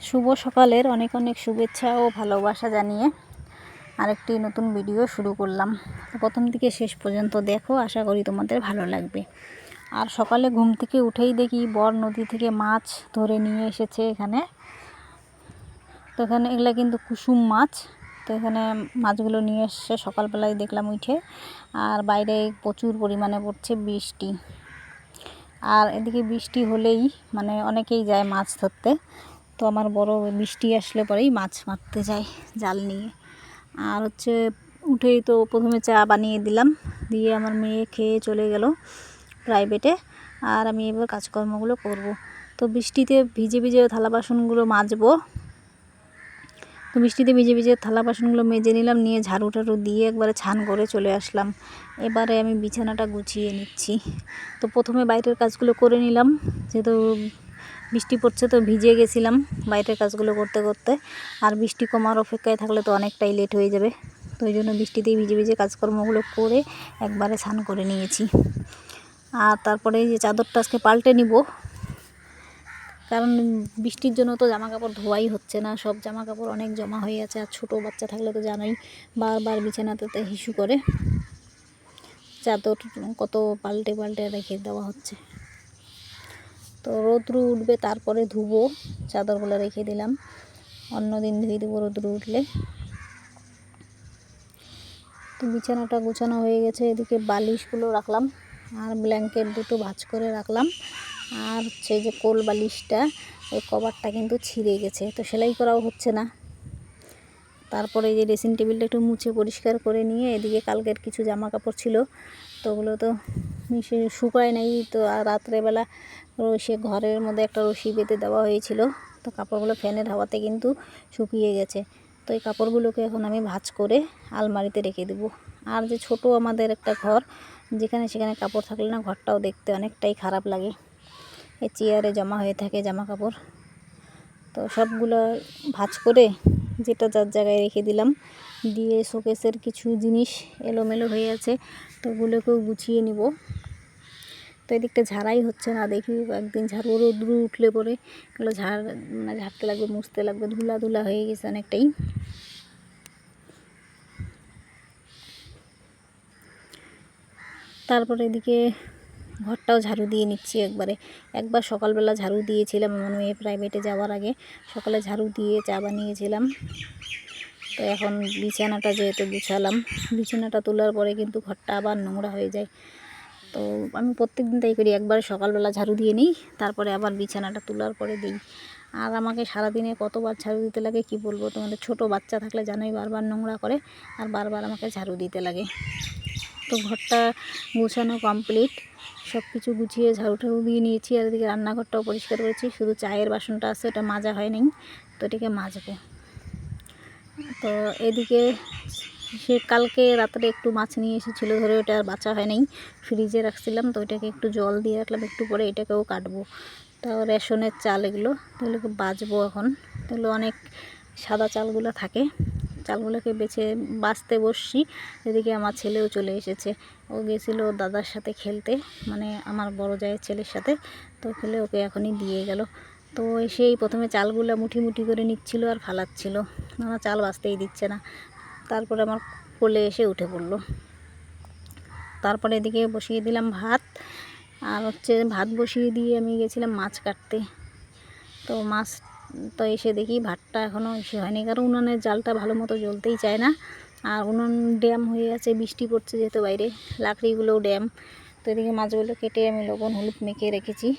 শুভ সকালের অনেক অনেক শুভেচ্ছা ও ভালোবাসা জানিয়ে আরেকটি নতুন ভিডিও শুরু করলাম। প্রথম থেকে শেষ পর্যন্ত দেখো, আশা করি তোমাদের ভালো লাগবে। আর সকালে ঘুম থেকে উঠেই দেখি বর নদী থেকে মাছ ধরে নিয়ে এসেছে এখানে। তো এখানে এগুলো কিন্তু কুসুম মাছ। তো এখানে মাছগুলো নিয়ে এসছে সকালবেলায় দেখলাম উঠে। আর বাইরে প্রচুর পরিমাণে পড়ছে বৃষ্টি। আর এদিকে বৃষ্টি হলেই অনেকেই যায় মাছ ধরতে। তো আমার বড় বৃষ্টি আসলে পরেই মাছ মারতে যায় জাল নিয়ে। আর উঠেই তো প্রথমে চা বানিয়ে দিলাম, দিয়ে আমার মেয়ে খেয়ে চলে গেল প্রাইভেটে। আর আমি এবার কাজকর্মগুলো করব। তো বৃষ্টিতে ভিজে ভিজে থালা বাসনগুলো মাজবো। তো বৃষ্টিতে ভিজে ভিজে থালা বাসনগুলো মেজে নিলাম, নিয়ে ঝাড়ু টাড়ু দিয়ে একবারে ছান করে চলে আসলাম। এবারে আমি বিছানাটা গুছিয়ে নিচ্ছি। তো প্রথমে বাইরের কাজগুলো করে নিলাম, যেহেতু বৃষ্টি পড়ছে তো ভিজে গেছিলাম বাইরের কাজগুলো করতে করতে। আর বৃষ্টি কমার অপেক্ষায় থাকলে তো অনেকটাই লেট হয়ে যাবে। তো ওই জন্য বৃষ্টিতেই ভিজে ভিজে কাজকর্মগুলো করে একবারে স্নান করে নিয়েছি। আর তারপরে এই যে চাদরটা আজকে পাল্টে নিব, কারণ বৃষ্টির জন্য তো জামা কাপড় ধোয়াই হচ্ছে না। সব জামা কাপড় অনেক জমা হয়ে আছে। আর ছোটো বাচ্চা থাকলে তো জানোই, বারবার বিছানাতে হিসু করে। চাদর কত পাল্টে পাল্টে রেখে দেওয়া হচ্ছে। তো রোদ্রু উঠবে তারপরে ধুবো। চাদরগুলো রেখে দিলাম, অন্য দিন ধুয়ে দেবো রোদ্রু উঠলে। তো বিছানাটা গোছানো হয়ে গেছে। এদিকে বালিশগুলো রাখলাম, আর ব্ল্যাঙ্কেট দুটো ভাঁজ করে রাখলাম। আর যে কোল বালিশটা, ওই কভারটা কিন্তু ছিঁড়ে গেছে, তো সেলাই করাও হচ্ছে না। তারপরে এই যে ড্রেসিং টেবিলটা একটু মুছে পরিষ্কার করে নিয়ে, এদিকে কালকের কিছু জামা কাপড় ছিল, তো ওগুলো তো শুকায় নাই। তো রাত্রেবেলা সে ঘরের মধ্যে একটা রশি বেঁধে দেওয়া হয়েছিল, তো কাপড়গুলো ফ্যানের হাওয়াতে কিন্তু শুকিয়ে গেছে। তো এই কাপড়গুলোকে এখন আমি ভাঁজ করে আলমারিতে রেখে দেবো। আর যে ছোট আমাদের একটা ঘর, যেখানে সেখানে কাপড় থাকলে না ঘরটাও দেখতে অনেকটাই খারাপ লাগে। এই চেয়ারে জমা হয়ে থাকে জামা কাপড়। তো সবগুলো ভাঁজ করে যেটা যার জায়গায় রেখে দিলাম, দিয়ে শোকেসের কিছু জিনিস এলোমেলো হয়ে আছে, তো ওগুলোকেও গুছিয়ে নিব। তো এদিকটা ঝাড়াই হচ্ছে না, দেখি একদিন ঝাড়ু রোদ্রু উঠলে পরে এগুলো ঝাড়তে লাগবে, মুছতে লাগবে। ধুলা ধুলা হয়ে গেছে অনেকটাই। তারপরে এদিকে ঘরটাও ঝাড়ু দিয়ে নিচ্ছি একবার সকালবেলা ঝাড়ু দিয়েছিলাম আমার মেয়ে প্রাইভেটে যাওয়ার আগে। সকালে ঝাড়ু দিয়ে চা বানিয়েছিলাম। তো এখন বিছানাটা যেহেতু গুছালাম, বিছানাটা তোলার পরে কিন্তু ঘরটা আবার নোংরা হয়ে যায়। তো আমি প্রত্যেক দিন তাই করি, একবার সকালবেলা ঝাড়ু দিয়ে নিই, তারপরে আবার বিছানাটা তোলার পরে দিই। আর আমাকে সারাদিনে কতবার ঝাড়ু দিতে লাগে কি বলবো তোমাদের। ছোট বাচ্চা থাকলে জানোই, বারবার নোংরা করে আর বারবার আমাকে ঝাড়ু দিতে লাগে। তো ঘরটা গুছানো কমপ্লিট, সব কিছু গুছিয়ে ঝাড়ু টাড়ু দিয়ে নিয়েছি। আর এদিকে রান্নাঘরটাও পরিষ্কার করেছি, শুধু চায়ের বাসনটা আছে, ওটা মাজা হয় নাই, তো এটাকে মাজবো। তো এদিকে সে কালকে রাত্রে একটু মাছ নিয়ে এসেছিলো ধরে, ওটা আর বাছা হয় নাই, ফ্রিজে রাখছিলাম। তো ওইটাকে একটু জল দিয়ে রাখলাম, একটু পরে এটাকেও কাটবো। তাও রেশনের চাল এগুলো, তো এগুলোকে বাছবো এখন। তাহলে অনেক সাদা চালগুলো থাকে, চালগুলোকে বাছতে বসছি। এদিকে আমার ছেলেও চলে এসেছে, ও গেছিলো দাদার সাথে খেলতে, আমার বড় জায়ের ছেলের সাথে। তো খেলে ওকে এখনই দিয়ে গেল। তো সেই প্রথমে চালগুলো মুঠি মুঠি করে নিচ্ছিল আর ফালাচ্ছিল, আমার চাল বাছতেই দিচ্ছে না। তারপরে আমার কোলে এসে উঠে পড়লো। তারপরে এদিকে বসিয়ে দিলাম ভাত। আর ভাত বসিয়ে দিয়ে আমি গেছিলাম মাছ কাটতে। তো মাছ তো এসে দেখি ভাতটা এখনও হয়নি, কারণ উনুনের জালটা ভালো মতো জ্বলতেই চায় না। আর উনুন ড্যাম হয়ে আছে, বৃষ্টি পড়ছে যেহেতু বাইরে, লাকড়িগুলোও ড্যাম। তো এদিকে মাছগুলো কেটে আমি লবণ হলুদ মেখে রেখেছি।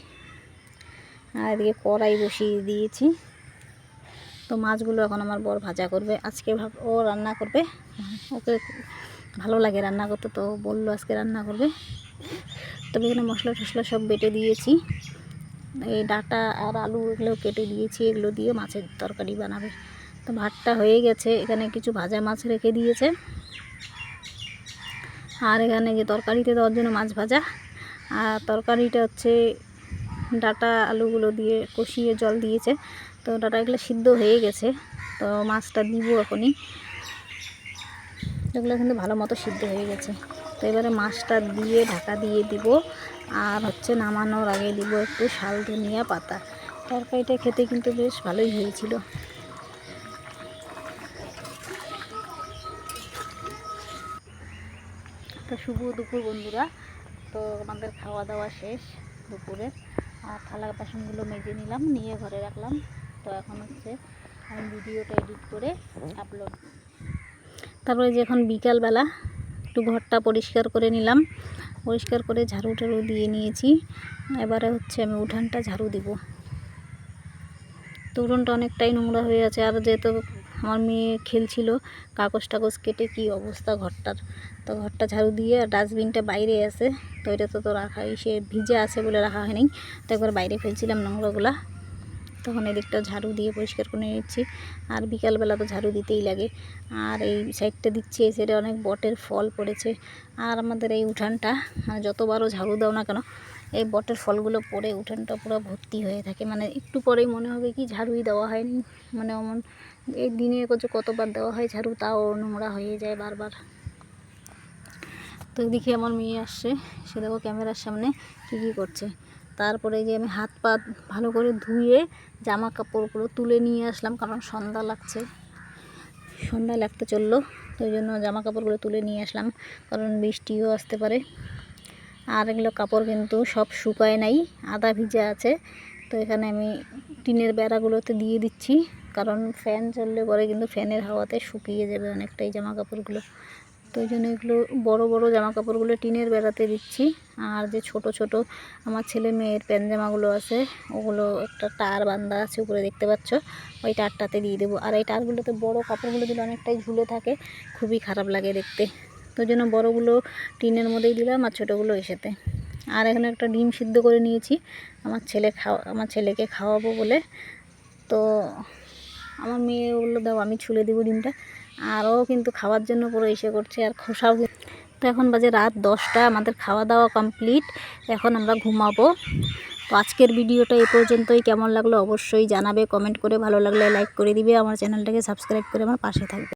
আর এদিকে কড়াই বসিয়ে দিয়েছি। তো মাছগুলো এখন আমার বর ভাজা করবে, আজকে ও রান্না করবে। ওকে ভালো লাগে রান্না করতে, তো বললো আজকে রান্না করবে। তবে এখানে মশলা টশলা সব বেটে দিয়েছি, এই ডাঁটা আর আলু এগুলো কেটে দিয়েছি, এগুলো দিয়ে মাছের তরকারি বানাবে। তো ভাতটা হয়ে গেছে, এখানে কিছু ভাজা মাছ রেখে দিয়েছে। আর এখানে যে তরকারিতে দেওয়ার জন্য মাছ ভাজা, আর তরকারিটা ডাঁটা আলুগুলো দিয়ে কষিয়ে জল দিয়েছে। তো ডাঁটা এগুলো সিদ্ধ হয়ে গেছে, তো মাছটা দিব এখনই। এগুলো কিন্তু ভালো মতো সিদ্ধ হয়ে গেছে। তো এবারে মাছটা দিয়ে ঢাকা দিয়ে দিব। আর নামানোর আগে দিব একটু শাল ধনিয়া পাতা। তরকারিটা খেতে কিন্তু বেশ ভালোই হয়েছিল। তো শুভ দুপুর বন্ধুরা। তো আমাদের খাওয়া দাওয়া শেষ দুপুরের, আর থালা বাসনগুলো মেজে নিলাম, নিয়ে ঘরে রাখলাম। তো এখন হচ্ছে আমি ভিডিওটা এডিট করে আপলোড। তারপরে যে এখন বিকালবেলা একটু ঘরটা পরিষ্কার করে নিলাম, পরিষ্কার করে ঝাড়ু টাড়ু দিয়ে নিয়েছি। এবারে হচ্ছে আমি উঠানটা ঝাড়ু দিব। তো উঠোনটা অনেকটাই নোংরা হয়ে আছে, আর যেহেতু আমার মেয়ে খেলছিল, কাগজ টাগজ কেটে কি অবস্থা ঘরটার। তো ঘরটা ঝাড়ু দিয়ে, আর ডাস্টবিনটা বাইরে আছে, তো এটা তো রাখা সে ভিজে আছে বলে রাখা হয়নি। তো একবার বাইরে ফেলছিলাম নোংরাগুলা, তখন এদিকটা ঝাড়ু দিয়ে পরিষ্কার করে নিচ্ছি। আর বিকালবেলা তো ঝাড়ু দিতেই লাগে। আর এই সাইডটা দিচ্ছি, এই সাইডে অনেক বটের ফল পড়েছে। আর আমাদের এই উঠানটা যতবারও ঝাড়ু দাও না কেন, এই বটের ফলগুলো পড়ে উঠানটা পুরো ভর্তি হয়ে থাকে। মানে একটু পরেই মনে হবে কি ঝাড়ুই দেওয়া হয়নি, মানে অমন এই দিনে কতবার দেওয়া হয় ঝাড়ু, তাও নোংরা হয়ে যায় বারবার। তো এদিকে আমার মেয়ে আসছে, সে দেখো ক্যামেরার সামনে কী করছে। তারপরে যে আমি হাত পা ভালো করে ধুয়ে জামা কাপড়গুলো তুলে নিয়ে আসলাম, কারণ সন্ধ্যা লাগতে চললো। তো ওই জন্য জামা কাপড়গুলো তুলে নিয়ে আসলাম, কারণ বৃষ্টিও আসতে পারে। আর এগুলো কাপড় কিন্তু সব শুকায় নাই, আধা ভিজা আছে। তো এখানে আমি টিনের বেড়াগুলোতে দিয়ে দিচ্ছি, কারণ ফ্যান চললে পরে কিন্তু ফ্যানের হাওয়াতে শুকিয়ে যাবে অনেকটাই জামা কাপড়গুলো। তো ওই জন্য এগুলো বড় বড় জামা কাপড়গুলো টিনের বেড়াতে দিচ্ছি। আর যে ছোট ছোট আমার ছেলে মেয়ের প্যানজামাগুলো আছে, ওগুলো একটা তার বান্ধা আছে উপরে দেখতে পাচ্ছ, ওই তারটাতে দিয়ে দেবো। আর এই তারগুলোতে বড় কাপড়গুলো দিলে অনেকটাই ঝুলে থাকে, খুবই খারাপ লাগে দেখতে। তো ওই জন্য বড়োগুলো টিনের মধ্যেই দিলাম, আর ছোটোগুলো এসেতে। আর এখানে একটা ডিম সিদ্ধ করে নিয়েছি আমার ছেলেকে খাওয়াবো বলে। তো আমার মেয়ে বললো দাও আমি ছুলে দেবো ডিমটা, আরও কিন্তু খাওয়ার জন্য পুরো এসে করছে, আর খোসাও। তো এখন বাজে রাত 10টা, আমাদের খাওয়া দাওয়া কমপ্লিট, এখন আমরা ঘুমাবো। তো আজকের ভিডিওটা এই পর্যন্তই। কেমন লাগলো অবশ্যই জানাবে কমেন্ট করে, ভালো লাগলে লাইক করে দিবে, আমার চ্যানেলটাকে সাবস্ক্রাইব করে আমার পাশে থাকবে।